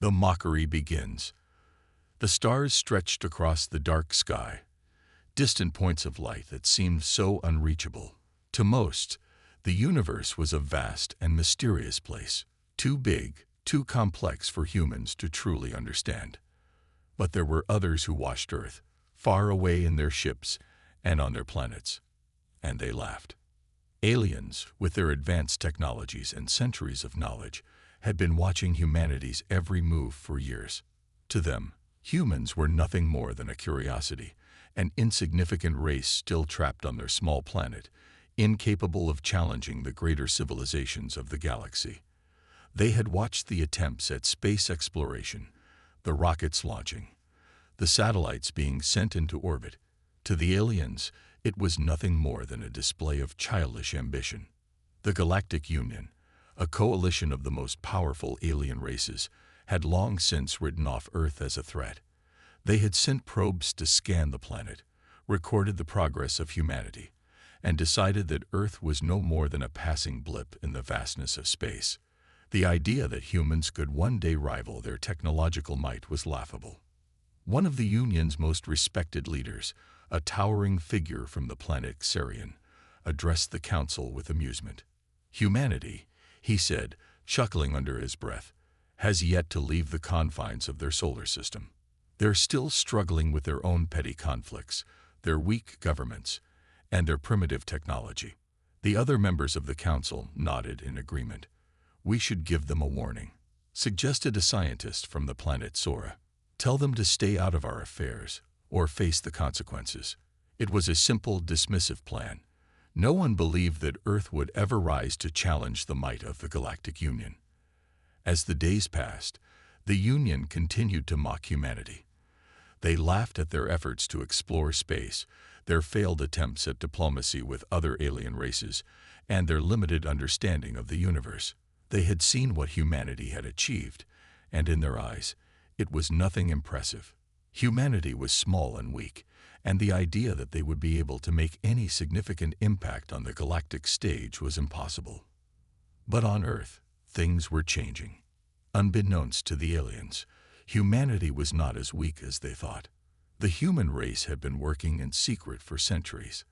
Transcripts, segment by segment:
The mockery begins. The stars stretched across the dark sky, distant points of light that seemed so unreachable. To most, the universe was a vast and mysterious place, too big, too complex for humans to truly understand. But there were others who watched Earth, far away in their ships and on their planets, and they laughed. Aliens, with their advanced technologies and centuries of knowledge, had been watching humanity's every move for years. To them, humans were nothing more than a curiosity, an insignificant race still trapped on their small planet, incapable of challenging the greater civilizations of the galaxy. They had watched the attempts at space exploration, the rockets launching, the satellites being sent into orbit. To the aliens, it was nothing more than a display of childish ambition. The Galactic Union, a coalition of the most powerful alien races, had long since written off Earth as a threat. They had sent probes to scan the planet, recorded the progress of humanity, and decided that Earth was no more than a passing blip in the vastness of space. The idea that humans could one day rival their technological might was laughable. One of the Union's most respected leaders, a towering figure from the planet Xerion, addressed the council with amusement. "Humanity," he said, chuckling under his breath, "has yet to leave the confines of their solar system. They're still struggling with their own petty conflicts, their weak governments, and their primitive technology." The other members of the council nodded in agreement. "We should give them a warning," suggested a scientist from the planet Sora. "Tell them to stay out of our affairs, or face the consequences." It was a simple, dismissive plan. No one believed that Earth would ever rise to challenge the might of the Galactic Union. As the days passed, the Union continued to mock humanity. They laughed at their efforts to explore space, their failed attempts at diplomacy with other alien races, and their limited understanding of the universe. They had seen what humanity had achieved, and in their eyes, it was nothing impressive. Humanity was small and weak, and the idea that they would be able to make any significant impact on the galactic stage was impossible. But on Earth, things were changing. Unbeknownst to the aliens, humanity was not as weak as they thought. The human race had been working in secret for centuries.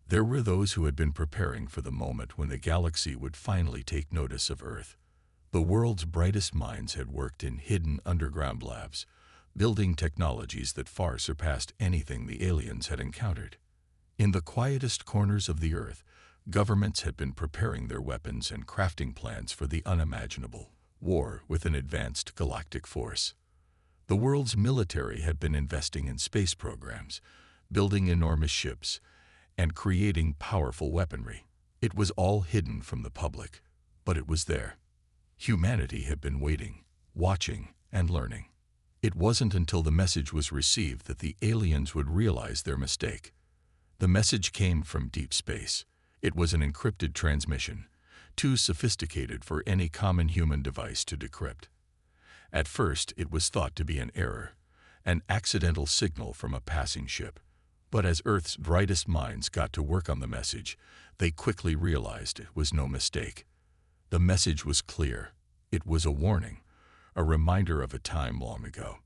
There were those who had been preparing for the moment when the galaxy would finally take notice of Earth. The world's brightest minds had worked in hidden underground labs, building technologies that far surpassed anything the aliens had encountered. In the quietest corners of the Earth, governments had been preparing their weapons and crafting plans for the unimaginable war with an advanced galactic force. The world's military had been investing in space programs, building enormous ships, and creating powerful weaponry. It was all hidden from the public, but it was there. Humanity had been waiting, watching, and learning. It wasn't until the message was received that the aliens would realize their mistake. The message came from deep space. It was an encrypted transmission, too sophisticated for any common human device to decrypt. At first, it was thought to be an error, an accidental signal from a passing ship. But as Earth's brightest minds got to work on the message, they quickly realized it was no mistake. The message was clear. It was a warning, a reminder of a time long ago.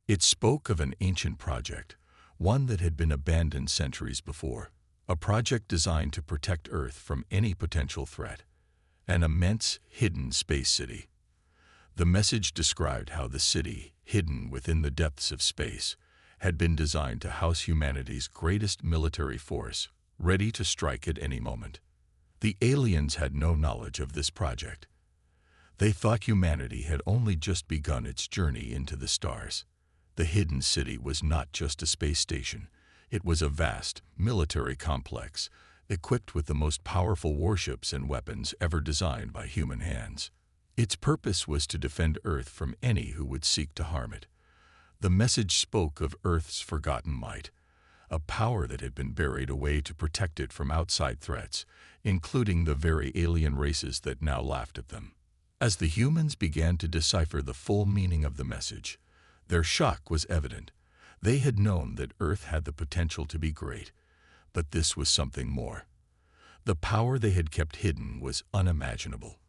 It spoke of an ancient project, one that had been abandoned centuries before, a project designed to protect Earth from any potential threat, an immense, hidden space city. The message described how the city, hidden within the depths of space, had been designed to house humanity's greatest military force, ready to strike at any moment. The aliens had no knowledge of this project. They thought humanity had only just begun its journey into the stars. The hidden city was not just a space station. It was a vast, military complex, equipped with the most powerful warships and weapons ever designed by human hands. Its purpose was to defend Earth from any who would seek to harm it. The message spoke of Earth's forgotten might, a power that had been buried away to protect it from outside threats, including the very alien races that now laughed at them. As the humans began to decipher the full meaning of the message, their shock was evident. They had known that Earth had the potential to be great, but this was something more. The power they had kept hidden was unimaginable.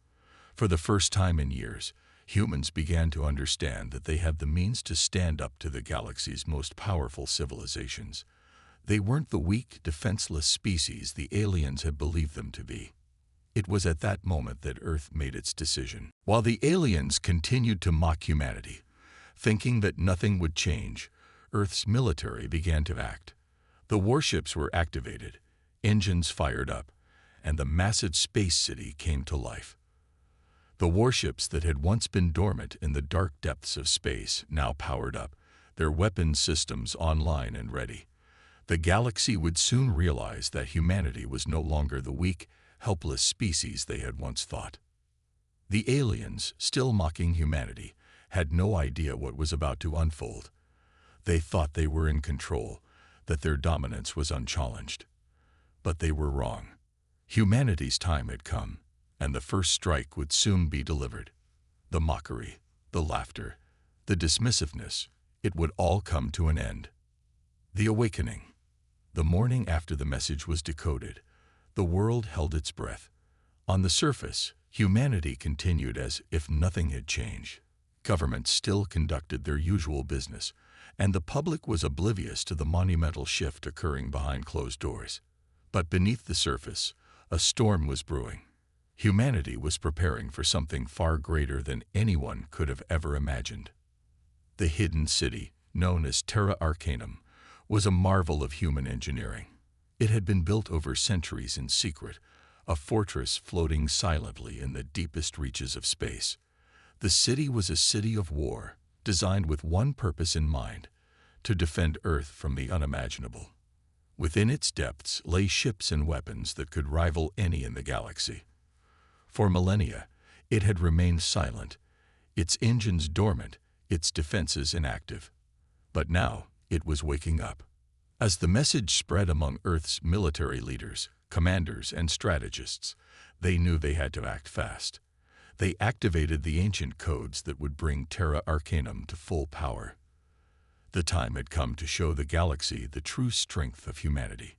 For the first time in years, humans began to understand that they had the means to stand up to the galaxy's most powerful civilizations. They weren't the weak, defenseless species the aliens had believed them to be. It was at that moment that Earth made its decision. While the aliens continued to mock humanity, thinking that nothing would change, Earth's military began to act. The warships were activated, engines fired up, and the massive space city came to life. The warships that had once been dormant in the dark depths of space now powered up, their weapons systems online and ready. The galaxy would soon realize that humanity was no longer the weak, helpless species they had once thought. The aliens, still mocking humanity, had no idea what was about to unfold. They thought they were in control, that their dominance was unchallenged. But they were wrong. Humanity's time had come, and the first strike would soon be delivered. The mockery, the laughter, the dismissiveness, it would all come to an end. The awakening. The morning after the message was decoded, the world held its breath. On the surface, humanity continued as if nothing had changed. Governments still conducted their usual business, and the public was oblivious to the monumental shift occurring behind closed doors. But beneath the surface, a storm was brewing. Humanity was preparing for something far greater than anyone could have ever imagined. The hidden city, known as Terra Arcanum, was a marvel of human engineering. It had been built over centuries in secret, a fortress floating silently in the deepest reaches of space. The city was a city of war, designed with one purpose in mind: to defend Earth from the unimaginable. Within its depths lay ships and weapons that could rival any in the galaxy. For millennia, it had remained silent, its engines dormant, its defenses inactive. But now, it was waking up. As the message spread among Earth's military leaders, commanders, and strategists, they knew they had to act fast. They activated the ancient codes that would bring Terra Arcanum to full power. The time had come to show the galaxy the true strength of humanity.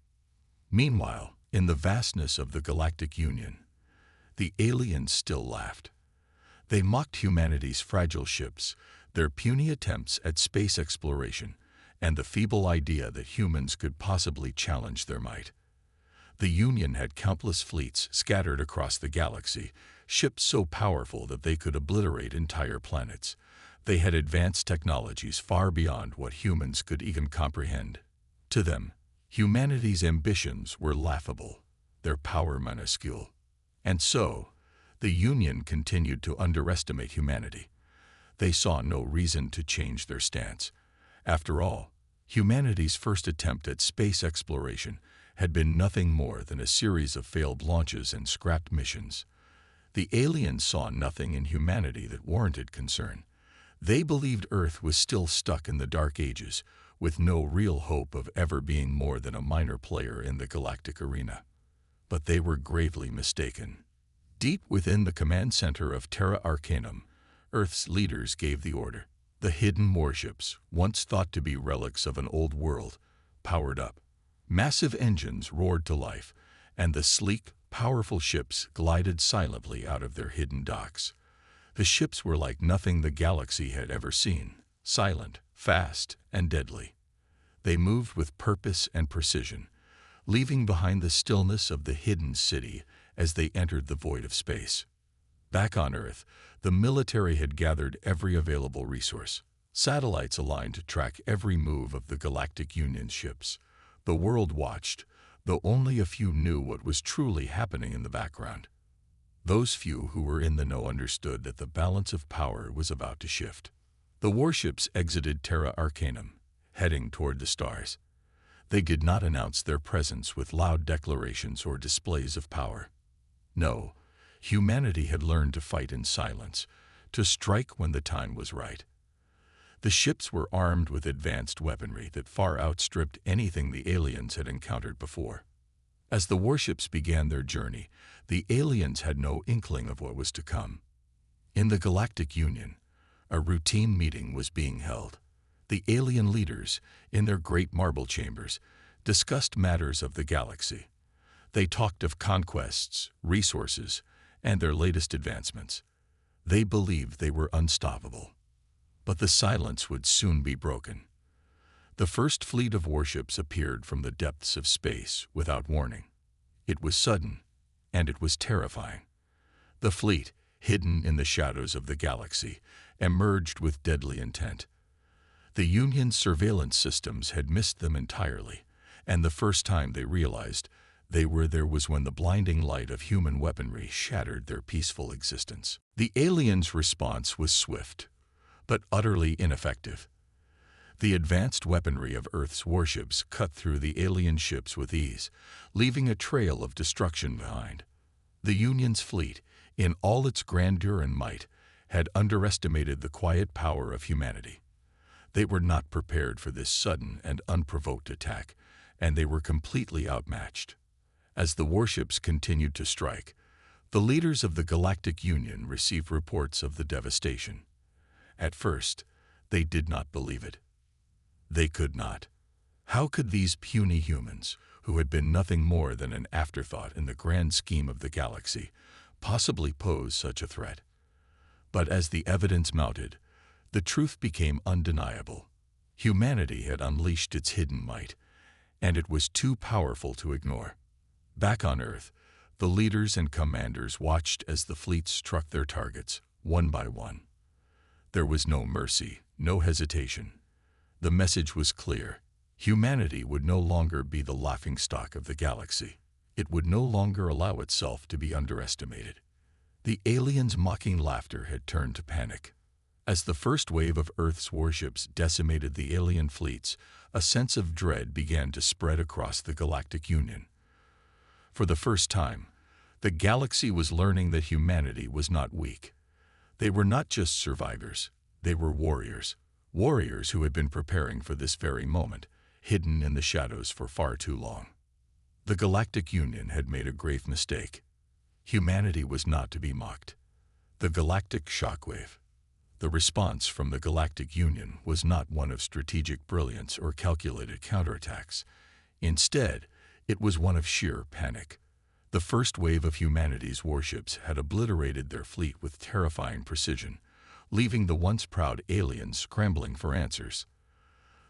Meanwhile, in the vastness of the Galactic Union, the aliens still laughed. They mocked humanity's fragile ships, their puny attempts at space exploration, and the feeble idea that humans could possibly challenge their might. The Union had countless fleets scattered across the galaxy, ships so powerful that they could obliterate entire planets. They had advanced technologies far beyond what humans could even comprehend. To them, humanity's ambitions were laughable, their power minuscule. And so, the Union continued to underestimate humanity. They saw no reason to change their stance. After all, humanity's first attempt at space exploration had been nothing more than a series of failed launches and scrapped missions. The aliens saw nothing in humanity that warranted concern. They believed Earth was still stuck in the Dark Ages, with no real hope of ever being more than a minor player in the galactic arena. But they were gravely mistaken. Deep within the command center of Terra Arcanum, Earth's leaders gave the order. The hidden warships, once thought to be relics of an old world, powered up. Massive engines roared to life, and the sleek, powerful ships glided silently out of their hidden docks. The ships were like nothing the galaxy had ever seen, silent, fast, and deadly. They moved with purpose and precision, leaving behind the stillness of the hidden city as they entered the void of space. Back on Earth, the military had gathered every available resource. Satellites aligned to track every move of the Galactic Union's ships. The world watched, though only a few knew what was truly happening in the background. Those few who were in the know understood that the balance of power was about to shift. The warships exited Terra Arcanum, heading toward the stars. They did not announce their presence with loud declarations or displays of power. No, humanity had learned to fight in silence, to strike when the time was right. The ships were armed with advanced weaponry that far outstripped anything the aliens had encountered before. As the warships began their journey, the aliens had no inkling of what was to come. In the Galactic Union, a routine meeting was being held. The alien leaders, in their great marble chambers, discussed matters of the galaxy. They talked of conquests, resources, and their latest advancements. They believed they were unstoppable. But the silence would soon be broken. The first fleet of warships appeared from the depths of space without warning. It was sudden, and it was terrifying. The fleet, hidden in the shadows of the galaxy, emerged with deadly intent. The Union's surveillance systems had missed them entirely, and the first time they realized they were there was when the blinding light of human weaponry shattered their peaceful existence. The aliens' response was swift, but utterly ineffective. The advanced weaponry of Earth's warships cut through the alien ships with ease, leaving a trail of destruction behind. The Union's fleet, in all its grandeur and might, had underestimated the quiet power of humanity. They were not prepared for this sudden and unprovoked attack, and they were completely outmatched. As the warships continued to strike, the leaders of the Galactic Union received reports of the devastation. At first, they did not believe it. They could not. How could these puny humans, who had been nothing more than an afterthought in the grand scheme of the galaxy, possibly pose such a threat? But as the evidence mounted, the truth became undeniable. Humanity had unleashed its hidden might, and it was too powerful to ignore. Back on Earth, the leaders and commanders watched as the fleets struck their targets, one by one. There was no mercy, no hesitation. The message was clear. Humanity would no longer be the laughingstock of the galaxy. It would no longer allow itself to be underestimated. The aliens' mocking laughter had turned to panic. As the first wave of Earth's warships decimated the alien fleets, a sense of dread began to spread across the Galactic Union. For the first time, the galaxy was learning that humanity was not weak. They were not just survivors, they were warriors. Warriors who had been preparing for this very moment, hidden in the shadows for far too long. The Galactic Union had made a grave mistake. Humanity was not to be mocked. The galactic shockwave. The response from the Galactic Union was not one of strategic brilliance or calculated counterattacks. Instead, it was one of sheer panic. The first wave of humanity's warships had obliterated their fleet with terrifying precision, leaving the once proud aliens scrambling for answers.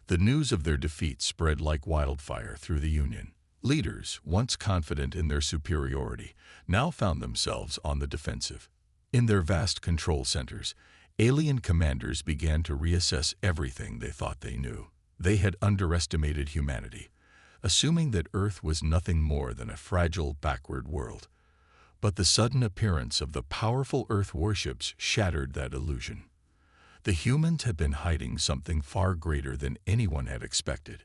The news of their defeat spread like wildfire through the Union. Leaders, once confident in their superiority, now found themselves on the defensive. In their vast control centers, alien commanders began to reassess everything they thought they knew. They had underestimated humanity, assuming that Earth was nothing more than a fragile, backward world. But the sudden appearance of the powerful Earth warships shattered that illusion. The humans had been hiding something far greater than anyone had expected,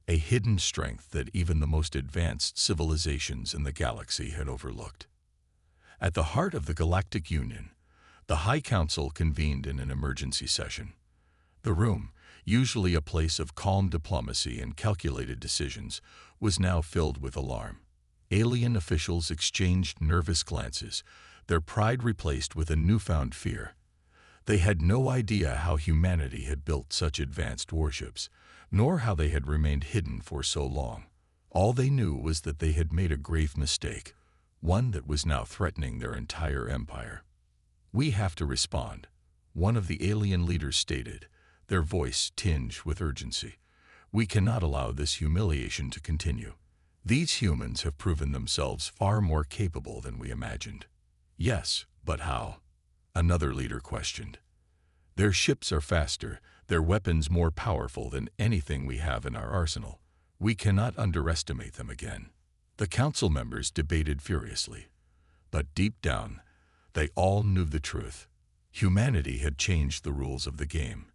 a hidden strength that even the most advanced civilizations in the galaxy had overlooked. At the heart of the Galactic Union, the High Council convened in an emergency session. The room, usually a place of calm diplomacy and calculated decisions, was now filled with alarm. Alien officials exchanged nervous glances, their pride replaced with a newfound fear. They had no idea how humanity had built such advanced warships, nor how they had remained hidden for so long. All they knew was that they had made a grave mistake, one that was now threatening their entire empire. "We have to respond," one of the alien leaders stated, their voice tinged with urgency. "We cannot allow this humiliation to continue. These humans have proven themselves far more capable than we imagined." "Yes, but how?" another leader questioned. "Their ships are faster, their weapons more powerful than anything we have in our arsenal. We cannot underestimate them again." The council members debated furiously, but deep down, they all knew the truth. Humanity had changed the rules of the game,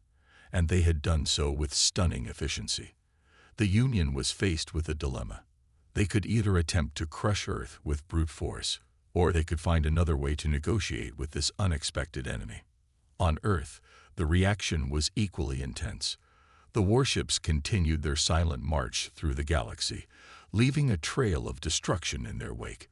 and they had done so with stunning efficiency. The Union was faced with a dilemma. They could either attempt to crush Earth with brute force, or they could find another way to negotiate with this unexpected enemy. On Earth, the reaction was equally intense. The warships continued their silent march through the galaxy, leaving a trail of destruction in their wake.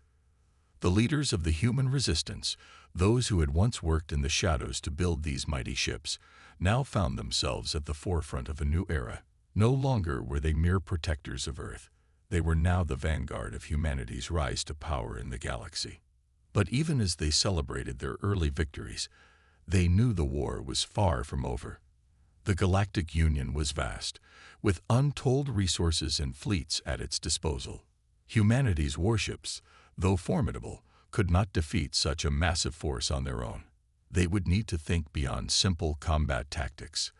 The leaders of the human resistance, those who had once worked in the shadows to build these mighty ships, now found themselves at the forefront of a new era. No longer were they mere protectors of Earth. They were now the vanguard of humanity's rise to power in the galaxy. But even as they celebrated their early victories, They knew the war was far from over. The Galactic Union was vast, with untold resources and fleets at its disposal. Humanity's warships, though formidable, could not defeat such a massive force on their own. They would need to think beyond simple combat tactics.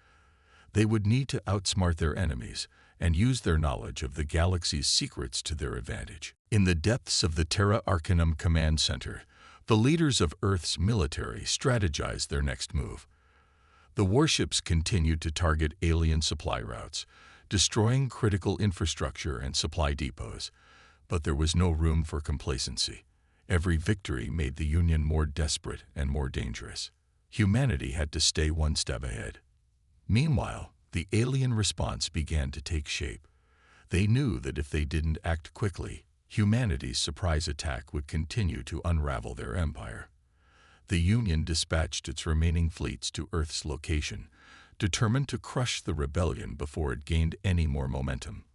They would need to outsmart their enemies and use their knowledge of the galaxy's secrets to their advantage. In the depths of the Terra Arcanum Command Center, the leaders of Earth's military strategized their next move. The warships continued to target alien supply routes, destroying critical infrastructure and supply depots. But there was no room for complacency. Every victory made the Union more desperate and more dangerous. Humanity had to stay one step ahead. Meanwhile, the alien response began to take shape. They knew that if they didn't act quickly, humanity's surprise attack would continue to unravel their empire. The Union dispatched its remaining fleets to Earth's location, determined to crush the rebellion before it gained any more momentum.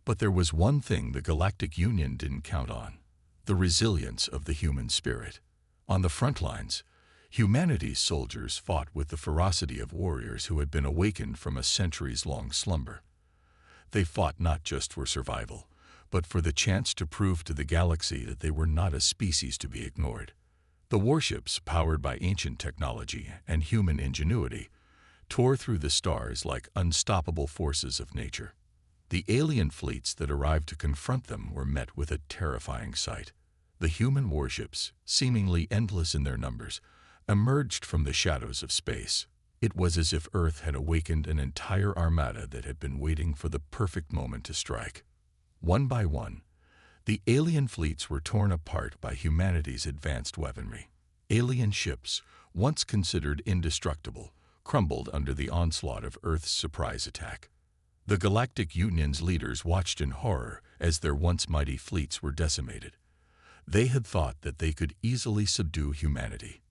But there was one thing the Galactic Union didn't count on: the resilience of the human spirit. On the front lines, humanity's soldiers fought with the ferocity of warriors who had been awakened from a centuries-long slumber. They fought not just for survival, but for the chance to prove to the galaxy that they were not a species to be ignored. The warships, powered by ancient technology and human ingenuity, tore through the stars like unstoppable forces of nature. The alien fleets that arrived to confront them were met with a terrifying sight. The human warships, seemingly endless in their numbers, emerged from the shadows of space. It was as if Earth had awakened an entire armada that had been waiting for the perfect moment to strike. One by one, the alien fleets were torn apart by humanity's advanced weaponry. Alien ships, once considered indestructible, crumbled under the onslaught of Earth's surprise attack. The Galactic Union's leaders watched in horror as their once mighty fleets were decimated. They had thought that they could easily subdue humanity.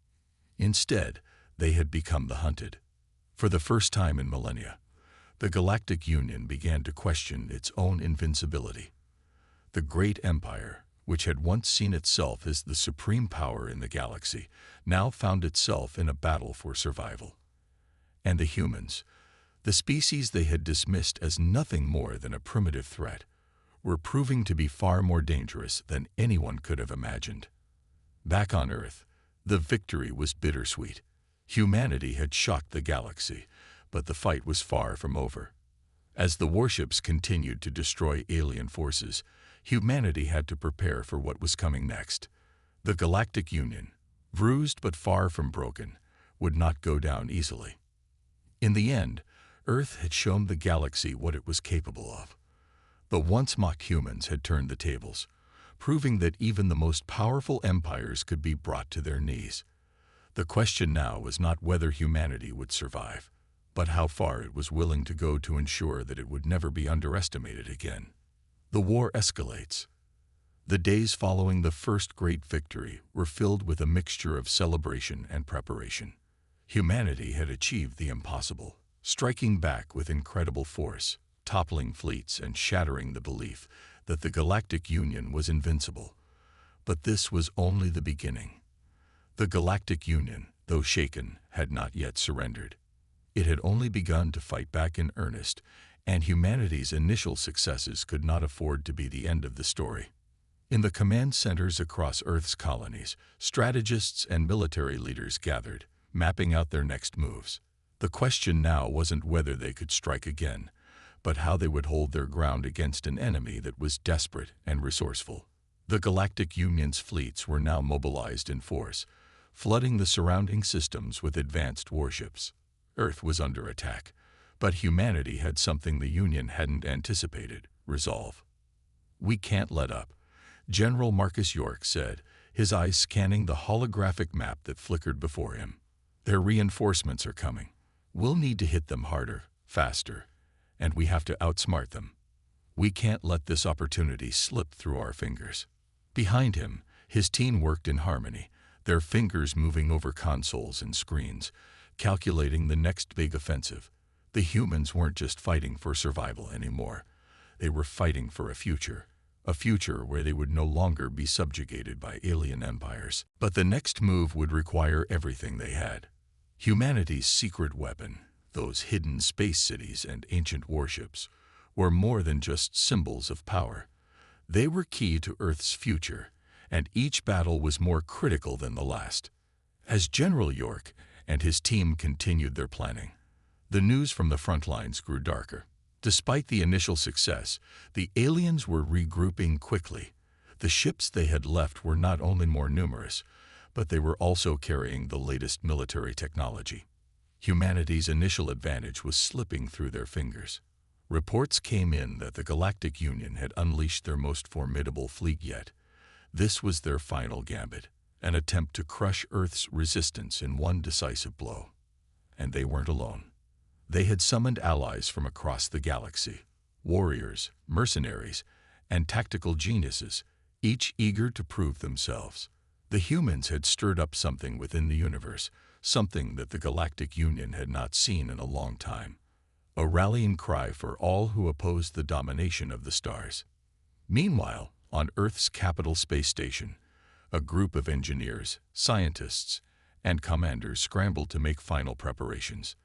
Instead, they had become the hunted. For the first time in millennia, the Galactic Union began to question its own invincibility. The great empire, which had once seen itself as the supreme power in the galaxy, now found itself in a battle for survival. And the humans, the species they had dismissed as nothing more than a primitive threat, were proving to be far more dangerous than anyone could have imagined. Back on Earth, the victory was bittersweet. Humanity had shocked the galaxy, but the fight was far from over. As the warships continued to destroy alien forces, humanity had to prepare for what was coming next. The Galactic Union, bruised but far from broken, would not go down easily. In the end, Earth had shown the galaxy what it was capable of. The once mock humans had turned the tables, proving that even the most powerful empires could be brought to their knees. The question now was not whether humanity would survive, but how far it was willing to go to ensure that it would never be underestimated again. The war escalates. The days following the first great victory were filled with a mixture of celebration and preparation. Humanity had achieved the impossible, striking back with incredible force, toppling fleets and shattering the belief that the Galactic Union was invincible. But this was only the beginning. The Galactic Union, though shaken, had not yet surrendered. It had only begun to fight back in earnest, and humanity's initial successes could not afford to be the end of the story. In the command centers across Earth's colonies, strategists and military leaders gathered, mapping out their next moves. The question now wasn't whether they could strike again, but how they would hold their ground against an enemy that was desperate and resourceful. The Galactic Union's fleets were now mobilized in force, flooding the surrounding systems with advanced warships. Earth was under attack, but humanity had something the Union hadn't anticipated: resolve. "We can't let up," General Marcus York said, his eyes scanning the holographic map that flickered before him. "Their reinforcements are coming. We'll need to hit them harder, faster, and we have to outsmart them. We can't let this opportunity slip through our fingers." Behind him, his team worked in harmony, their fingers moving over consoles and screens, calculating the next big offensive. The humans weren't just fighting for survival anymore. They were fighting for a future where they would no longer be subjugated by alien empires. But the next move would require everything they had. Humanity's secret weapon, those hidden space cities and ancient warships, were more than just symbols of power. They were key to Earth's future, and each battle was more critical than the last. As General York and his team continued their planning, the news from the front lines grew darker. Despite the initial success, the aliens were regrouping quickly. The ships they had left were not only more numerous, but they were also carrying the latest military technology. Humanity's initial advantage was slipping through their fingers. Reports came in that the Galactic Union had unleashed their most formidable fleet yet. This was their final gambit, an attempt to crush Earth's resistance in one decisive blow. And they weren't alone. They had summoned allies from across the galaxy, warriors, mercenaries, and tactical geniuses, each eager to prove themselves. The humans had stirred up something within the universe, something that the Galactic Union had not seen in a long time. A rallying cry for all who opposed the domination of the stars. Meanwhile, on Earth's capital space station, a group of engineers, scientists, and commanders scrambled to make final preparations.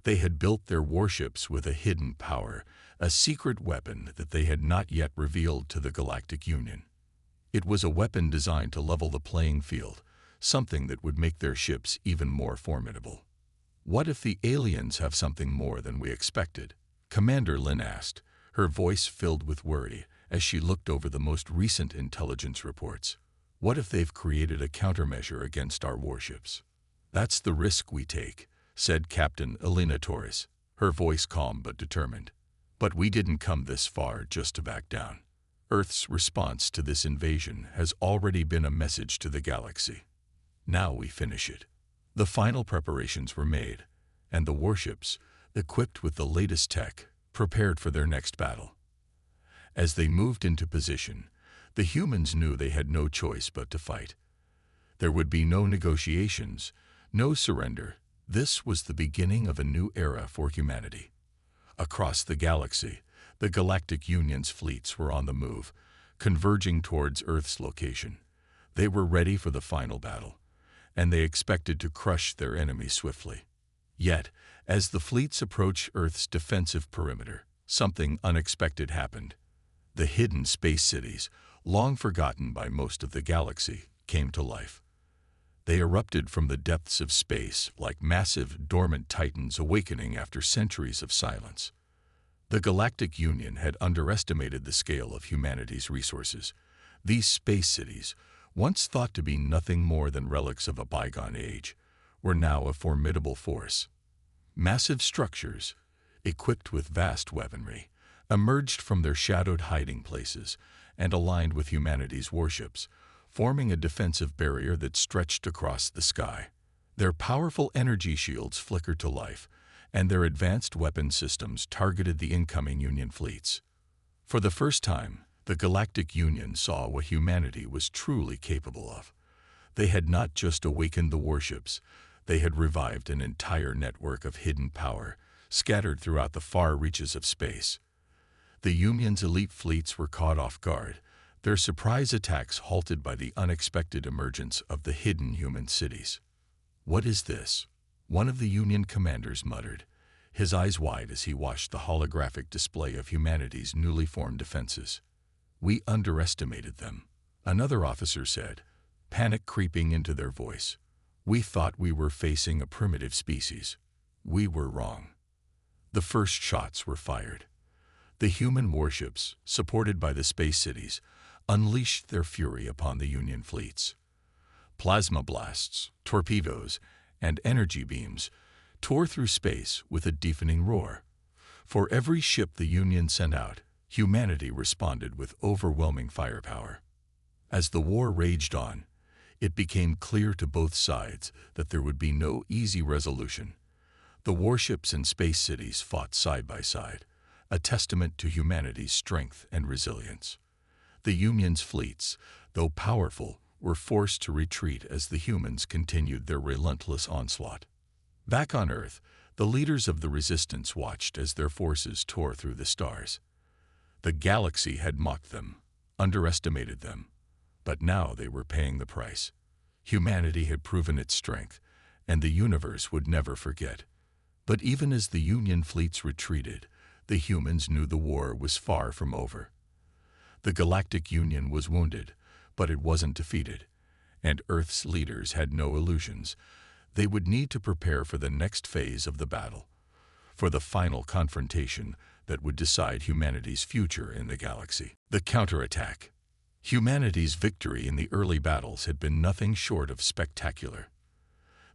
They had built their warships with a hidden power, a secret weapon that they had not yet revealed to the Galactic Union. It was a weapon designed to level the playing field, something that would make their ships even more formidable. What if the aliens have something more than we expected? Commander Lin asked, her voice filled with worry as she looked over the most recent intelligence reports. What if they've created a countermeasure against our warships? That's the risk we take, said Captain Elena Torres, her voice calm but determined. But we didn't come this far just to back down. Earth's response to this invasion has already been a message to the galaxy. Now we finish it. The final preparations were made, and the warships, equipped with the latest tech, prepared for their next battle. As they moved into position, the humans knew they had no choice but to fight. There would be no negotiations, no surrender. This was the beginning of a new era for humanity. Across the galaxy, the Galactic Union's fleets were on the move, converging towards Earth's location. They were ready for the final battle, and they expected to crush their enemies swiftly. Yet, as the fleets approached Earth's defensive perimeter, something unexpected happened. The hidden space cities, long forgotten by most of the galaxy, came to life. They erupted from the depths of space like massive, dormant titans awakening after centuries of silence. The Galactic Union had underestimated the scale of humanity's resources. These space cities, once thought to be nothing more than relics of a bygone age, were now a formidable force. Massive structures, equipped with vast weaponry, emerged from their shadowed hiding places and aligned with humanity's warships, forming a defensive barrier that stretched across the sky. Their powerful energy shields flickered to life, and their advanced weapon systems targeted the incoming Union fleets. For the first time, the Galactic Union saw what humanity was truly capable of. They had not just awakened the warships, they had revived an entire network of hidden power, scattered throughout the far reaches of space. The Union's elite fleets were caught off guard, their surprise attacks halted by the unexpected emergence of the hidden human cities. "What is this?" one of the Union commanders muttered, his eyes wide as he watched the holographic display of humanity's newly formed defenses. "We underestimated them," another officer said, panic creeping into their voice. "We thought we were facing a primitive species. We were wrong." The first shots were fired. The human warships, supported by the space cities, unleashed their fury upon the Union fleets. Plasma blasts, torpedoes, and energy beams tore through space with a deafening roar. For every ship the Union sent out, humanity responded with overwhelming firepower. As the war raged on, it became clear to both sides that there would be no easy resolution. The warships and space cities fought side by side, a testament to humanity's strength and resilience. The Union's fleets, though powerful, were forced to retreat as the humans continued their relentless onslaught. Back on Earth, the leaders of the resistance watched as their forces tore through the stars. The galaxy had mocked them, underestimated them, but now they were paying the price. Humanity had proven its strength, and the universe would never forget. But even as the Union fleets retreated, the humans knew the war was far from over. The Galactic Union was wounded, but it wasn't defeated, and Earth's leaders had no illusions. They would need to prepare for the next phase of the battle, for the final confrontation that would decide humanity's future in the galaxy. The counterattack. Humanity's victory in the early battles had been nothing short of spectacular.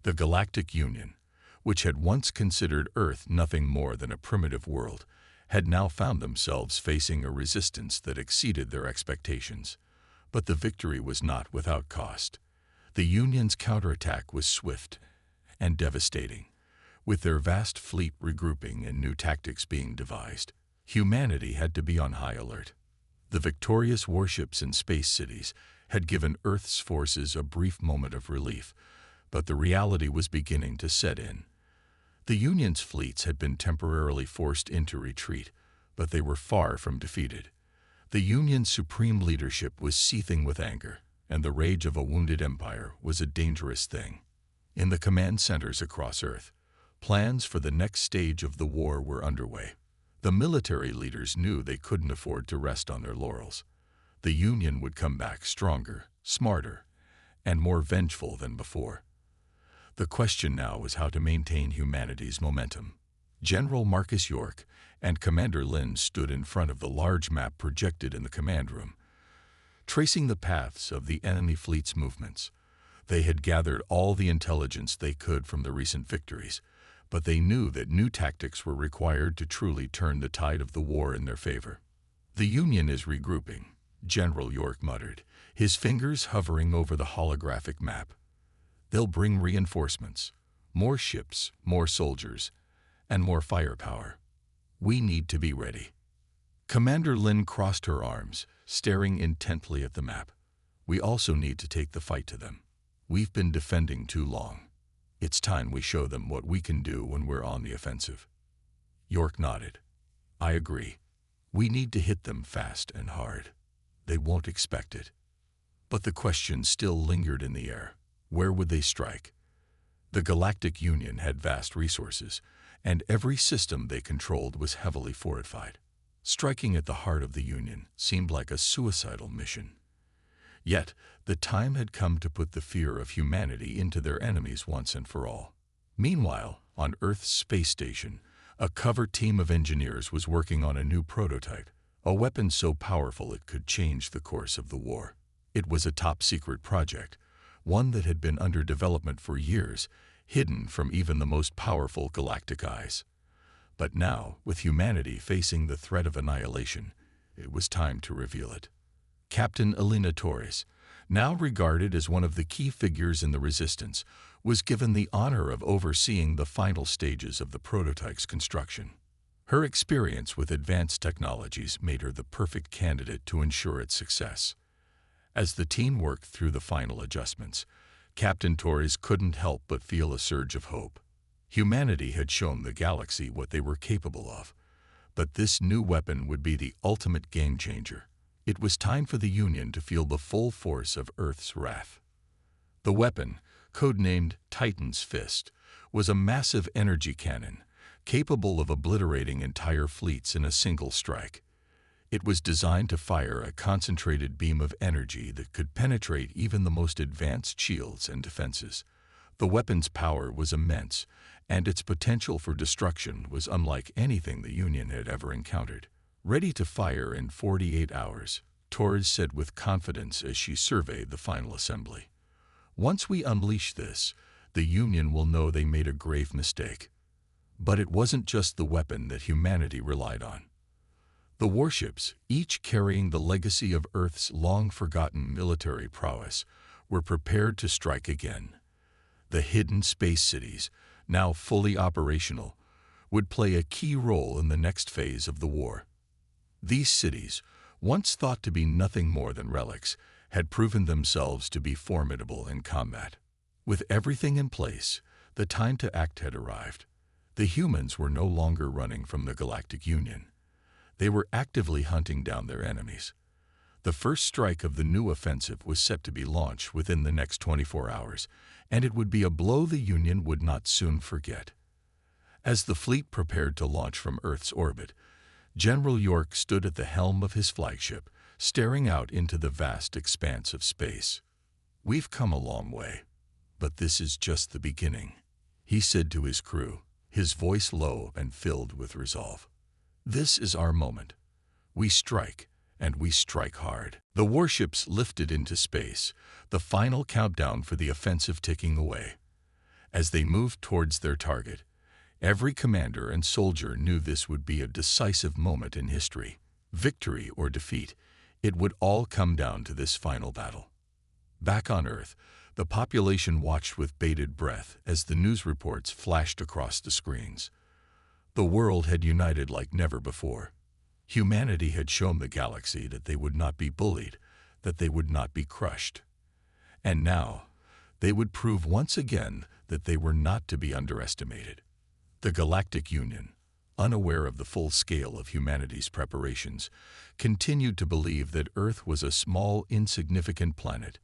The Galactic Union, which had once considered Earth nothing more than a primitive world, had now found themselves facing a resistance that exceeded their expectations. But the victory was not without cost. The Union's counterattack was swift and devastating. With their vast fleet regrouping and new tactics being devised, humanity had to be on high alert. The victorious warships and space cities had given Earth's forces a brief moment of relief, but the reality was beginning to set in. The Union's fleets had been temporarily forced into retreat, but they were far from defeated. The Union's supreme leadership was seething with anger, and the rage of a wounded empire was a dangerous thing. In the command centers across Earth, plans for the next stage of the war were underway. The military leaders knew they couldn't afford to rest on their laurels. The Union would come back stronger, smarter, and more vengeful than before. The question now was how to maintain humanity's momentum. General Marcus York and Commander Lynn stood in front of the large map projected in the command room, tracing the paths of the enemy fleet's movements. They had gathered all the intelligence they could from the recent victories, but they knew that new tactics were required to truly turn the tide of the war in their favor. "The Union is regrouping," General York muttered, his fingers hovering over the holographic map. "They'll bring reinforcements, more ships, more soldiers, and more firepower. We need to be ready." Commander Lynn crossed her arms, staring intently at the map. "We also need to take the fight to them. We've been defending too long. It's time we show them what we can do when we're on the offensive." York nodded. "I agree. We need to hit them fast and hard. They won't expect it." But the question still lingered in the air. Where would they strike? The Galactic Union had vast resources, and every system they controlled was heavily fortified. Striking at the heart of the Union seemed like a suicidal mission. Yet, the time had come to put the fear of humanity into their enemies once and for all. Meanwhile, on Earth's space station, a covert team of engineers was working on a new prototype, a weapon so powerful it could change the course of the war. It was a top-secret project, one that had been under development for years, hidden from even the most powerful galactic eyes. But now, with humanity facing the threat of annihilation, it was time to reveal it. Captain Elena Torres, now regarded as one of the key figures in the resistance, was given the honor of overseeing the final stages of the prototype's construction. Her experience with advanced technologies made her the perfect candidate to ensure its success. As the team worked through the final adjustments, Captain Torres couldn't help but feel a surge of hope. Humanity had shown the galaxy what they were capable of, but this new weapon would be the ultimate game-changer. It was time for the Union to feel the full force of Earth's wrath. The weapon, codenamed Titan's Fist, was a massive energy cannon, capable of obliterating entire fleets in a single strike. It was designed to fire a concentrated beam of energy that could penetrate even the most advanced shields and defenses. The weapon's power was immense, and its potential for destruction was unlike anything the Union had ever encountered. "Ready to fire in 48 hours, Torres said with confidence as she surveyed the final assembly. "Once we unleash this, the Union will know they made a grave mistake." But it wasn't just the weapon that humanity relied on. The warships, each carrying the legacy of Earth's long-forgotten military prowess, were prepared to strike again. The hidden space cities, now fully operational, would play a key role in the next phase of the war. These cities, once thought to be nothing more than relics, had proven themselves to be formidable in combat. With everything in place, the time to act had arrived. The humans were no longer running from the Galactic Union. They were actively hunting down their enemies. The first strike of the new offensive was set to be launched within the next 24 hours, and it would be a blow the Union would not soon forget. As the fleet prepared to launch from Earth's orbit, General York stood at the helm of his flagship, staring out into the vast expanse of space. "We've come a long way, but this is just the beginning," he said to his crew, his voice low and filled with resolve. "This is our moment. We strike, and we strike hard." The warships lifted into space, the final countdown for the offensive ticking away. As they moved towards their target, every commander and soldier knew this would be a decisive moment in history. Victory or defeat, it would all come down to this final battle. Back on Earth, the population watched with bated breath as the news reports flashed across the screens. The world had united like never before. Humanity had shown the galaxy that they would not be bullied, that they would not be crushed. And now, they would prove once again that they were not to be underestimated. The Galactic Union, unaware of the full scale of humanity's preparations, continued to believe that Earth was a small, insignificant planet.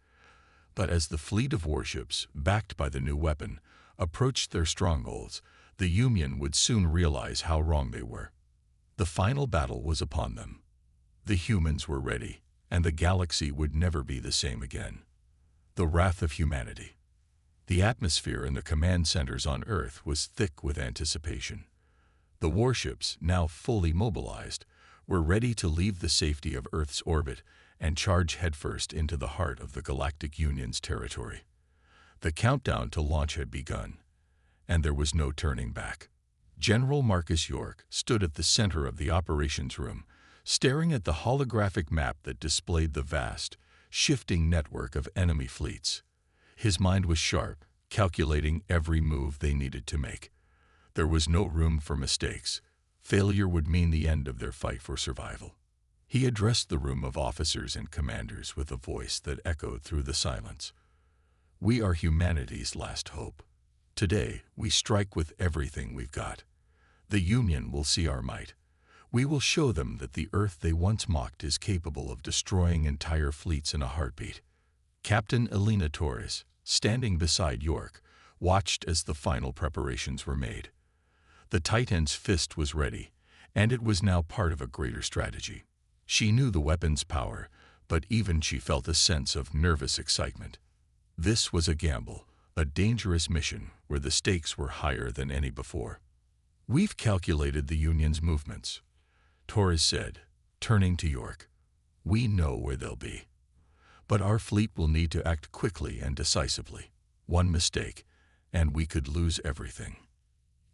But as the fleet of warships, backed by the new weapon, approached their strongholds, the Union would soon realize how wrong they were. The final battle was upon them. The humans were ready, and the galaxy would never be the same again. The wrath of humanity. The atmosphere in the command centers on Earth was thick with anticipation. The warships, now fully mobilized, were ready to leave the safety of Earth's orbit and charge headfirst into the heart of the Galactic Union's territory. The countdown to launch had begun, and there was no turning back. General Marcus York stood at the center of the operations room, staring at the holographic map that displayed the vast, shifting network of enemy fleets. His mind was sharp, calculating every move they needed to make. There was no room for mistakes. Failure would mean the end of their fight for survival. He addressed the room of officers and commanders with a voice that echoed through the silence. "We are humanity's last hope. Today, we strike with everything we've got. The Union will see our might. We will show them that the Earth they once mocked is capable of destroying entire fleets in a heartbeat." Captain Elena Torres, standing beside York, watched as the final preparations were made. The Titan's fist was ready, and it was now part of a greater strategy. She knew the weapon's power, but even she felt a sense of nervous excitement. This was a gamble, a dangerous mission where the stakes were higher than any before. "We've calculated the Union's movements," Torres said, turning to York. "We know where they'll be. But our fleet will need to act quickly and decisively. One mistake, and we could lose everything."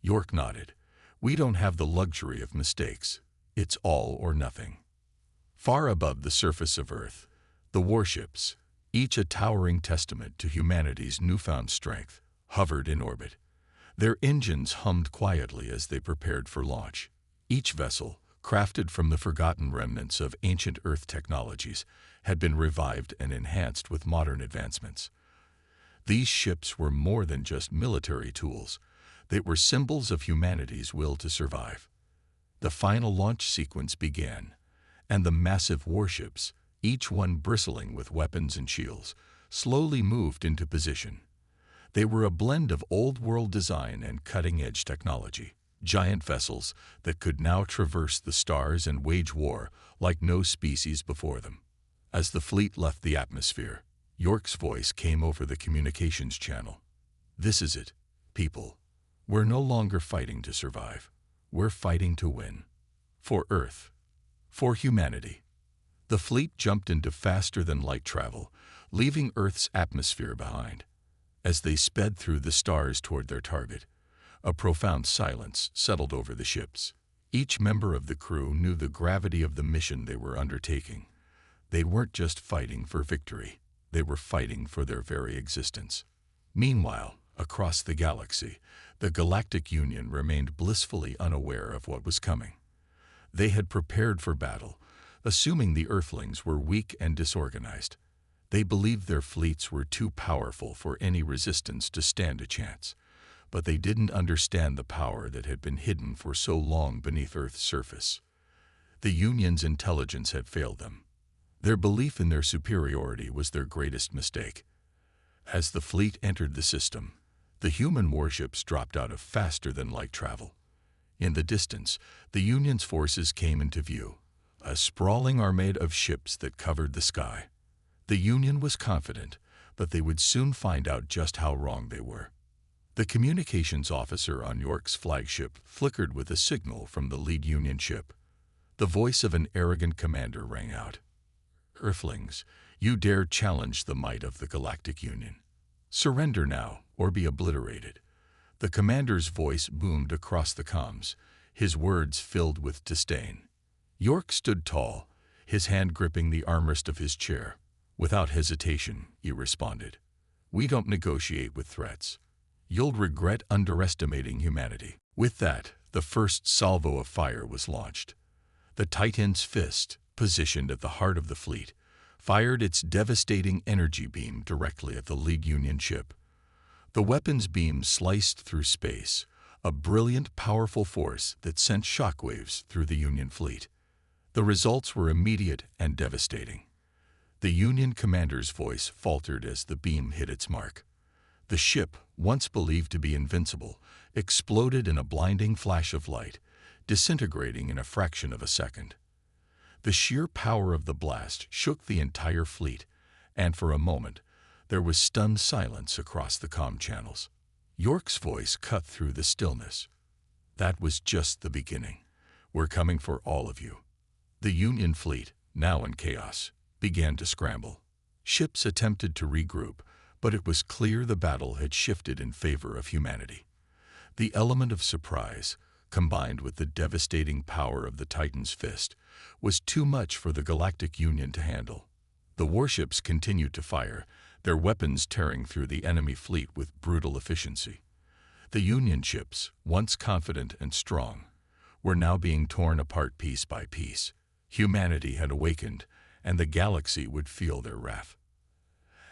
York nodded. "We don't have the luxury of mistakes. It's all or nothing." Far above the surface of Earth, the warships, each a towering testament to humanity's newfound strength, hovered in orbit. Their engines hummed quietly as they prepared for launch. Each vessel, crafted from the forgotten remnants of ancient Earth technologies, had been revived and enhanced with modern advancements. These ships were more than just military tools. They were symbols of humanity's will to survive. The final launch sequence began, and the massive warships, each one bristling with weapons and shields, slowly moved into position. They were a blend of old-world design and cutting-edge technology, giant vessels that could now traverse the stars and wage war like no species before them. As the fleet left the atmosphere, York's voice came over the communications channel. "This is it, people. We're no longer fighting to survive. We're fighting to win. For Earth. For humanity." The fleet jumped into faster-than-light travel, leaving Earth's atmosphere behind. As they sped through the stars toward their target, a profound silence settled over the ships. Each member of the crew knew the gravity of the mission they were undertaking. They weren't just fighting for victory. They were fighting for their very existence. Meanwhile, across the galaxy, the Galactic Union remained blissfully unaware of what was coming. They had prepared for battle, assuming the Earthlings were weak and disorganized. They believed their fleets were too powerful for any resistance to stand a chance. But they didn't understand the power that had been hidden for so long beneath Earth's surface. The Union's intelligence had failed them. Their belief in their superiority was their greatest mistake. As the fleet entered the system, the human warships dropped out of faster-than-light travel. In the distance, the Union's forces came into view, a sprawling armada of ships that covered the sky. The Union was confident, but they would soon find out just how wrong they were. The communications officer on York's flagship flickered with a signal from the lead Union ship. The voice of an arrogant commander rang out. "Earthlings, you dare challenge the might of the Galactic Union. Surrender now, or be obliterated." The commander's voice boomed across the comms, his words filled with disdain. York stood tall, his hand gripping the armrest of his chair. Without hesitation, he responded, "We don't negotiate with threats. You'll regret underestimating humanity." With that, the first salvo of fire was launched. The Titan's fist, positioned at the heart of the fleet, fired its devastating energy beam directly at the lead Union ship. The weapon's beam sliced through space, a brilliant, powerful force that sent shockwaves through the Union fleet. The results were immediate and devastating. The Union commander's voice faltered as the beam hit its mark. The ship, once believed to be invincible, exploded in a blinding flash of light, disintegrating in a fraction of a second. The sheer power of the blast shook the entire fleet, and for a moment, there was stunned silence across the comm channels. York's voice cut through the stillness. "That was just the beginning. We're coming for all of you." The Union fleet, now in chaos, began to scramble. Ships attempted to regroup, but it was clear the battle had shifted in favor of humanity. The element of surprise, combined with the devastating power of the Titan's fist, was too much for the Galactic Union to handle. The warships continued to fire, their weapons tearing through the enemy fleet with brutal efficiency. The Union ships, once confident and strong, were now being torn apart piece by piece. Humanity had awakened, and the galaxy would feel their wrath.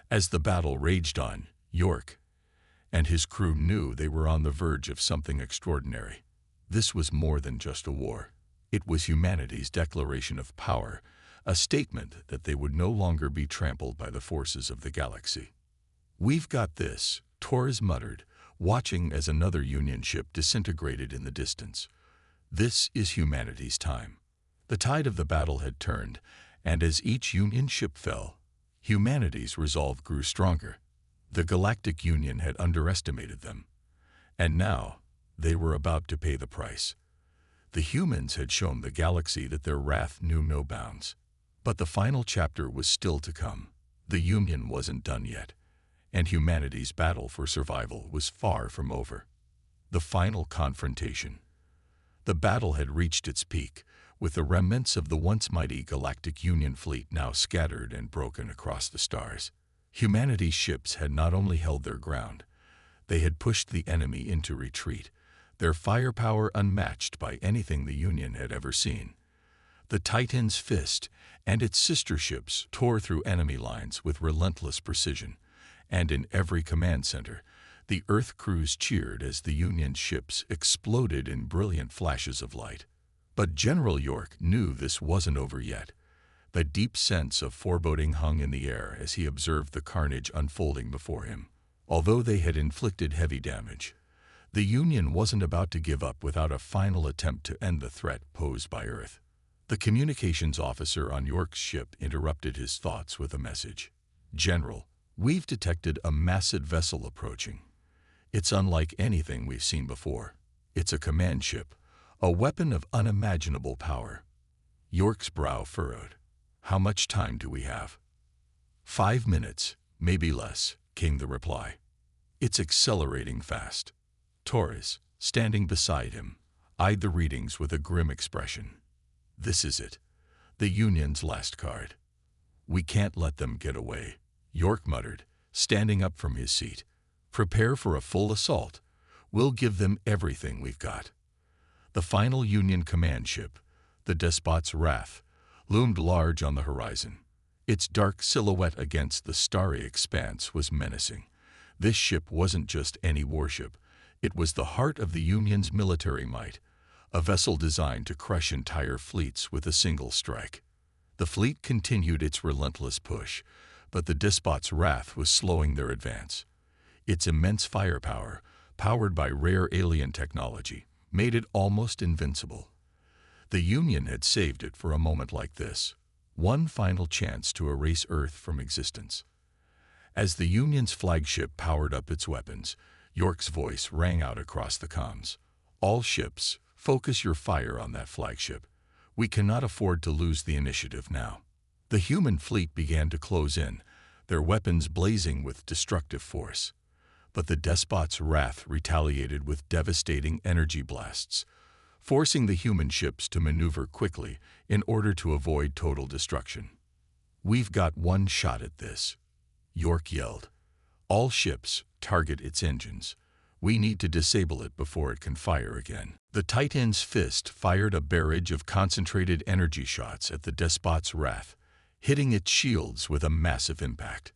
As the battle raged on, York and his crew knew they were on the verge of something extraordinary. This was more than just a war. It was humanity's declaration of power, a statement that they would no longer be trampled by the forces of the galaxy. "We've got this," Torres muttered, watching as another Union ship disintegrated in the distance. "This is humanity's time." The tide of the battle had turned, and as each Union ship fell, humanity's resolve grew stronger. The Galactic Union had underestimated them, and now they were about to pay the price. The humans had shown the galaxy that their wrath knew no bounds. But the final chapter was still to come. The Union wasn't done yet, and humanity's battle for survival was far from over. The final confrontation. The battle had reached its peak, with the remnants of the once mighty Galactic Union fleet now scattered and broken across the stars. Humanity's ships had not only held their ground, they had pushed the enemy into retreat, their firepower unmatched by anything the Union had ever seen. The Titan's fist and its sister ships tore through enemy lines with relentless precision, and in every command center, the Earth crews cheered as the Union ships exploded in brilliant flashes of light. But General York knew this wasn't over yet. The deep sense of foreboding hung in the air as he observed the carnage unfolding before him. Although they had inflicted heavy damage, the Union wasn't about to give up without a final attempt to end the threat posed by Earth. The communications officer on York's ship interrupted his thoughts with a message. "General, we've detected a massive vessel approaching. It's unlike anything we've seen before. It's a command ship, a weapon of unimaginable power." York's brow furrowed. "How much time do we have?" 5 minutes, maybe less," came the reply. "It's accelerating fast." Torres, standing beside him, eyed the readings with a grim expression. "This is it. The Union's last card. We can't let them get away," York muttered, standing up from his seat. "Prepare for a full assault. We'll give them everything we've got." The final Union command ship, the Despot's Wrath, loomed large on the horizon. Its dark silhouette against the starry expanse was menacing. This ship wasn't just any warship. It was the heart of the Union's military might, a vessel designed to crush entire fleets with a single strike. The fleet continued its relentless push, but the despot's wrath was slowing their advance. Its immense firepower, powered by rare alien technology, made it almost invincible. The Union had saved it for a moment like this, one final chance to erase Earth from existence. As the Union's flagship powered up its weapons, York's voice rang out across the comms. "All ships, focus your fire on that flagship. We cannot afford to lose the initiative now." The human fleet began to close in, their weapons blazing with destructive force. But the despot's wrath retaliated with devastating energy blasts, forcing the human ships to maneuver quickly in order to avoid total destruction. "We've got one shot at this," York yelled. "All ships, target its engines. We need to disable it before it can fire again." The Titan's fist fired a barrage of concentrated energy shots at the despot's wrath, hitting its shields with a massive impact.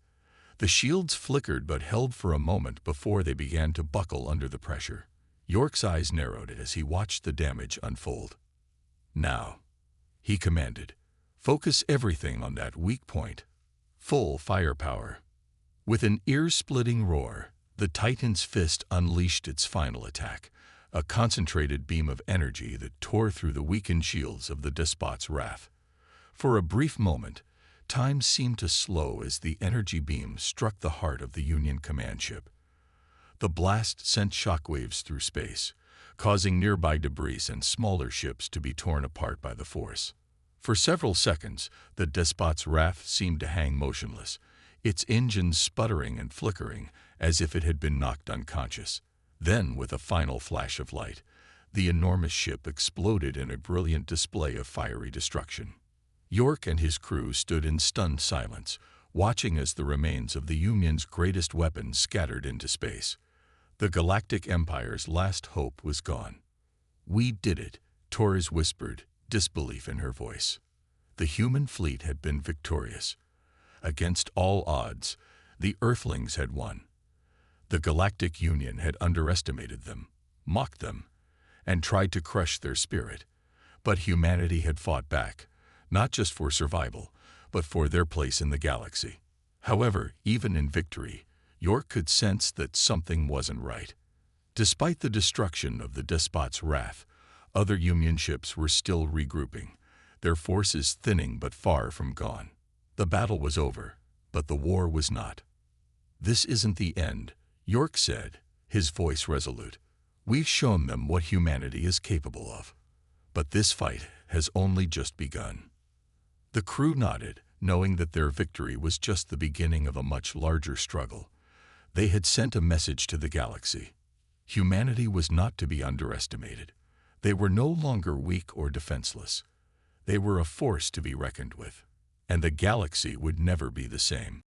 The shields flickered but held for a moment before they began to buckle under the pressure. York's eyes narrowed as he watched the damage unfold. "Now," he commanded, "focus everything on that weak point. Full firepower." With an ear-splitting roar, the Titan's fist unleashed its final attack, a concentrated beam of energy that tore through the weakened shields of the despot's wrath. For a brief moment, time seemed to slow as the energy beam struck the heart of the Union command ship. The blast sent shockwaves through space, causing nearby debris and smaller ships to be torn apart by the force. For several seconds, the despot's wrath seemed to hang motionless, its engines sputtering and flickering as if it had been knocked unconscious. Then, with a final flash of light, the enormous ship exploded in a brilliant display of fiery destruction. York and his crew stood in stunned silence, watching as the remains of the Union's greatest weapon scattered into space. The Galactic Empire's last hope was gone. "We did it," Torres whispered, disbelief in her voice. The human fleet had been victorious. Against all odds, the Earthlings had won. The Galactic Union had underestimated them, mocked them, and tried to crush their spirit. But humanity had fought back, not just for survival, but for their place in the galaxy. However, even in victory, York could sense that something wasn't right. Despite the destruction of the despot's wrath, other Union ships were still regrouping, their forces thinning but far from gone. The battle was over, but the war was not. "This isn't the end," York said, his voice resolute. "We've shown them what humanity is capable of. But this fight has only just begun." The crew nodded, knowing that their victory was just the beginning of a much larger struggle. They had sent a message to the galaxy. Humanity was not to be underestimated. They were no longer weak or defenseless. They were a force to be reckoned with, and the galaxy would never be the same.